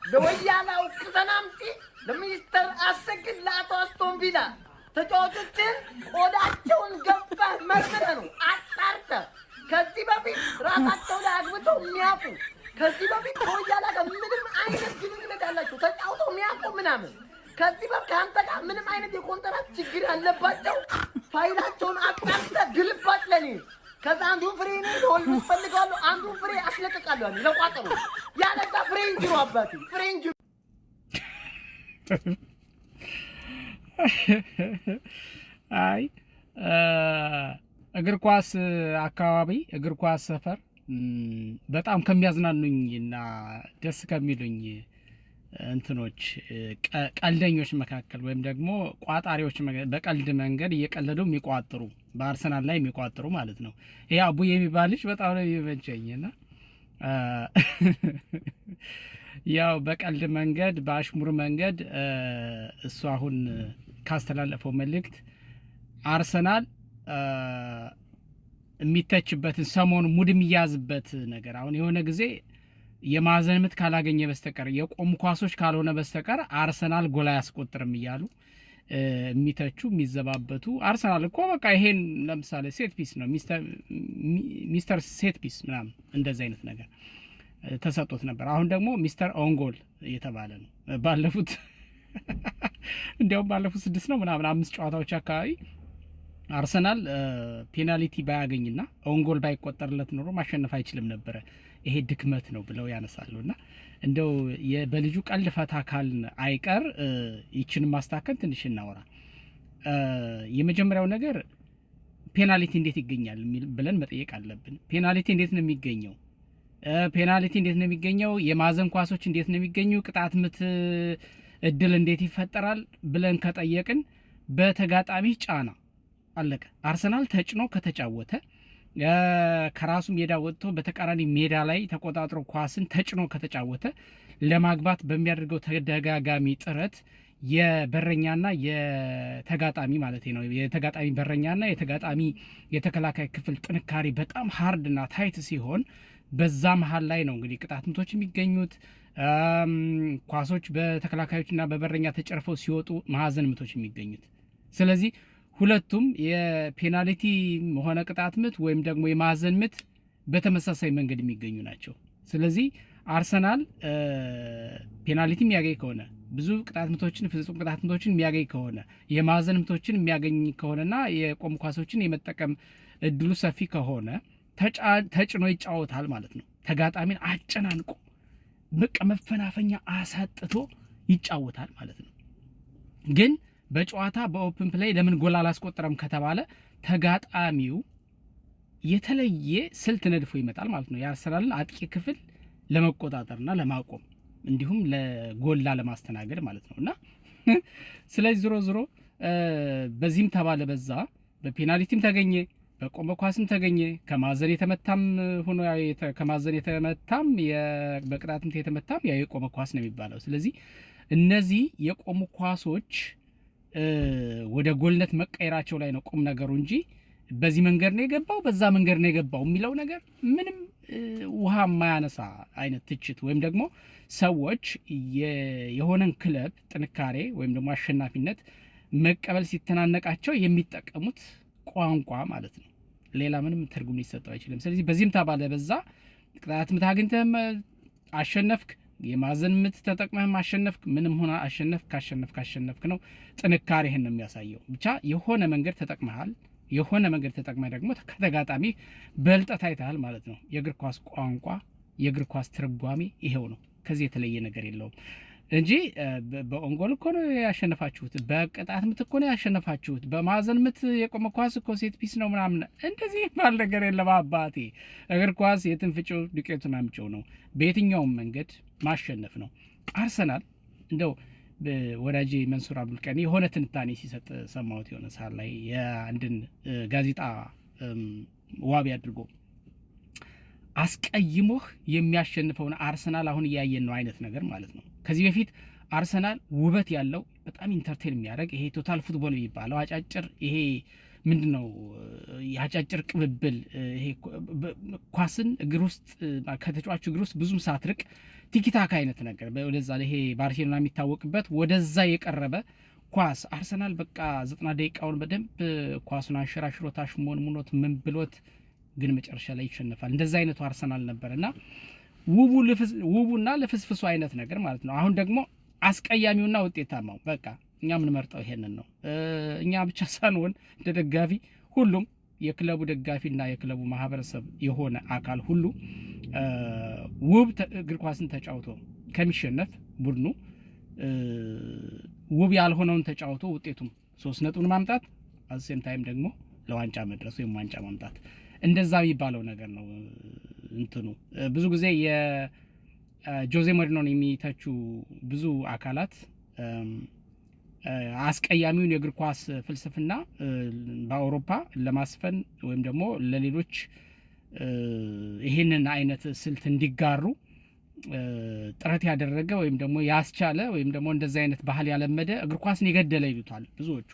ለወያናው ከተናምጪ ለሚስተር አሰግድ ለአቶ አስቶን ቪላ ተጫዋቾችን ቆዳቸውን ገባህ መርምረህ ነው አጣርተህ ከዚህ በፊት ራሳቸው ላይ አግብተው የሚያውቁ ከዚህ በፊት ከወያላ ጋር ምንም አይነት ግንኙነት ያላቸው ተጫውተው የሚያውቁ ምናምን ከዚህ በፊት ከአንተ ጋር ምንም አይነት የኮንትራት ችግር ያለባቸው ፋይላቸውን አጣርተህ ግልባጭ ለኔ ከዛ አንዱን ፍሬ ነው ሆልም ፈልጋለሁ አንዱን ፍሬ አስለቀቃለሁ አለ ለቋጠሩ ያለዛ ፍሬ እንጂ ነው አባቴ ፍሬ እንጂ አይ እግር ኳስ አካባቢ እግር ኳስ ሰፈር በጣም ከሚያዝናኑኝና ደስ ከሚሉኝ እንትኖች ቀልደኞች መካከል ወይም ደግሞ ቋጣሪዎች በቀልድ መንገድ እየቀለዱ የሚቋጥሩ በአርሰናል ላይ የሚቋጥሩ ማለት ነው። ይሄ አቡዬ የሚባል ልጅ በጣም ነው የሚመቸኝና ያው በቀልድ መንገድ በአሽሙር መንገድ እሱ አሁን ካስተላለፈው መልእክት አርሰናል የሚተችበትን ሰሞኑ ሙድ የሚያዝበት ነገር አሁን የሆነ ጊዜ የማዕዘን ምት ካላገኘ በስተቀር የቆሙ ኳሶች ካልሆነ በስተቀር አርሰናል ጎል አያስቆጥርም እያሉ የሚተቹ የሚዘባበቱ አርሰናል እኮ በቃ ይሄን ለምሳሌ ሴት ፒስ ነው ሚስተር ሴት ፒስ ምናምን እንደዚህ አይነት ነገር ተሰጥቶት ነበር። አሁን ደግሞ ሚስተር ኦንጎል እየተባለ ነው። ባለፉት እንዲያውም ባለፉት 6 ነው ምናምን 5 ጨዋታዎች አካባቢ አርሰናል ፔናልቲ ባያገኝና ኦንጎል ባይቆጠርለት ኖሮ ማሸነፍ አይችልም ነበር። ይሄ ድክመት ነው ብለው ያነሳሉና እንደው በልጁ ቀልድ ፈታ ካልን አይቀር ይችንን ማስተካከል ትንሽ እናወራ። የመጀመሪያው ነገር ፔናልቲ እንዴት ይገኛል ብለን መጠየቅ አለብን። ፔናልቲ እንዴት ነው የሚገኘው? ፔናልቲ እንዴት ነው የሚገኘው? የማዕዘን ኳሶች እንዴት ነው የሚገኙ? ቅጣት ምት እድል እንዴት ይፈጠራል ብለን ከጠየቅን በተጋጣሚ ጫና አለቀ። አርሰናል ተጭኖ ከተጫወተ ከራሱ ሜዳ ወጥቶ በተቃራኒ ሜዳ ላይ ተቆጣጥሮ ኳስን ተጭኖ ከተጫወተ ለማግባት በሚያደርገው ተደጋጋሚ ጥረት የበረኛና የተጋጣሚ ማለት ነው የተጋጣሚ በረኛና የተጋጣሚ የተከላካይ ክፍል ጥንካሬ በጣም ሃርድና ታይት ሲሆን በዛ መሃል ላይ ነው እንግዲህ ቅጣት ምቶች የሚገኙት። ኳሶች በተከላካዮችና በበረኛ ተጨርፈው ሲወጡ ማዕዘን ምቶች የሚገኙት። ስለዚህ ሁለቱም የፔናልቲ ሆነ ቅጣት ምት ወይም ደግሞ የማዕዘን ምት በተመሳሳይ መንገድ የሚገኙ ናቸው። ስለዚህ አርሰናል ፔናልቲ የሚያገኝ ከሆነ ብዙ ቅጣት ምቶችን ፍጹም ቅጣት ምቶችን የሚያገኝ ከሆነ የማዕዘን ምቶችን የሚያገኝ ከሆነና የቆሙ ኳሶችን የመጠቀም እድሉ ሰፊ ከሆነ ተጭኖ ይጫወታል ማለት ነው። ተጋጣሚን አጨናንቆ በቃ መፈናፈኛ አሳጥቶ ይጫወታል ማለት ነው። ግን በጨዋታ በኦፕን ፕሌይ ለምን ጎል አላስቆጠረም ከተባለ ተጋጣሚው የተለየ ስልት ነድፎ ይመጣል ማለት ነው። የአርሰናልን አጥቂ ክፍል ለመቆጣጠርና ለማቆም እንዲሁም ለጎል ለማስተናገድ ማለት ነውና ስለዚህ ዞሮ በዚህም ተባለ በዛ በፔናልቲም ተገኘ በቆመ ኳስም ተገኘ ከማዕዘን የተመታም ሆኖ ከማዕዘን የተመታም በቅጣትም የተመታም ያ የቆመ ኳስ ነው የሚባለው። ስለዚህ እነዚህ የቆሙ ኳሶች ወደ ጎልነት መቀየራቸው ላይ ነው ቁም ነገሩ እንጂ በዚህ መንገድ ነው የገባው በዛ መንገድ ነው የገባው የሚለው ነገር ምንም ውሃ የማያነሳ አይነት ትችት ወይም ደግሞ ሰዎች የሆነን ክለብ ጥንካሬ ወይም ደግሞ አሸናፊነት መቀበል ሲተናነቃቸው የሚጠቀሙት ቋንቋ ማለት ነው። ሌላ ምንም ትርጉም ሊሰጠው አይችልም። ስለዚህ በዚህም ተባለ በዛ ቅጣት ምት አግኝተህ አሸነፍክ፣ የማዕዘን ምት ተጠቅመህ አሸነፍክ፣ ምንም ሆነ አሸነፍክ ነው ጥንካሬህን ነው የሚያሳየው። ብቻ የሆነ መንገድ ተጠቅመሃል፣ የሆነ መንገድ ተጠቅመህ ደግሞ ከተጋጣሚ በልጠት አይተሃል ማለት ነው። የእግር ኳስ ቋንቋ የእግር ኳስ ትርጓሜ ይሄው ነው። ከዚህ የተለየ ነገር የለውም እንጂ በኦንጎል እኮ ነው ያሸነፋችሁት፣ በቅጣት ምት እኮ ነው ያሸነፋችሁት፣ በማዕዘን ምት የቆመ ኳስ እኮ ሴት ፒስ ነው ምናምን እንደዚህ ባል ነገር የለም አባቴ። እግር ኳስ የትን ፍጪው ዱቄቱን አምጪው ነው። በየትኛውም መንገድ ማሸነፍ ነው። አርሰናል እንደው ወዳጄ መንሱር አብዱልቀኒ የሆነ ትንታኔ ሲሰጥ ሰማሁት የሆነ ሰዓት ላይ የአንድን ጋዜጣ ዋቢ አድርጎ አስቀይሞህ የሚያሸንፈውን አርሰናል አሁን እያየን ነው አይነት ነገር ማለት ነው። ከዚህ በፊት አርሰናል ውበት ያለው በጣም ኢንተርቴን የሚያደርግ ይሄ ቶታል ፉትቦል የሚባለው አጫጭር ይሄ ምንድነው ያጫጭር ቅብብል ይሄ ኳስን እግር ውስጥ ከተጫዋቹ እግር ውስጥ ብዙም ሳትርቅ ቲኪታካ አይነት ነገር ወደዛ ይሄ ባርሴሎና የሚታወቅበት ወደዛ የቀረበ ኳስ አርሰናል በቃ 90 ደቂቃውን በደንብ ኳሱን አንሸራሽሮት አሽሞንሙኖት ምን ብሎት ግን መጨረሻ ላይ ይሸነፋል። እንደዛ አይነቱ አርሰናል ነበርና ውቡና ለፍስፍሱ አይነት ነገር ማለት ነው። አሁን ደግሞ አስቀያሚውና ውጤታማው በቃ እኛ ምን መርጠው ይሄንን ነው። እኛ ብቻ ሳንሆን እንደ ደጋፊ ሁሉም የክለቡ ደጋፊና የክለቡ ማህበረሰብ የሆነ አካል ሁሉ ውብ እግር ኳስን ተጫውቶ ከሚሸነፍ ቡድኑ ውብ ያልሆነውን ተጫውቶ ውጤቱም 3 ነጥቡን ማምጣት አዘም ታይም ደግሞ ለዋንጫ መድረስ ወይም ዋንጫ ማምጣት እንደዛ የሚባለው ነገር ነው። እንትኑ ብዙ ጊዜ የጆዜ ሞሪኖን የሚተቹ ብዙ አካላት አስቀያሚውን የእግር ኳስ ፍልስፍና በአውሮፓ ለማስፈን ወይም ደግሞ ለሌሎች ይሄንን አይነት ስልት እንዲጋሩ ጥረት ያደረገ ወይም ደግሞ ያስቻለ ወይም ደግሞ እንደዛ አይነት ባህል ያለመደ እግር ኳስን የገደለ ይሉታል ብዙዎቹ።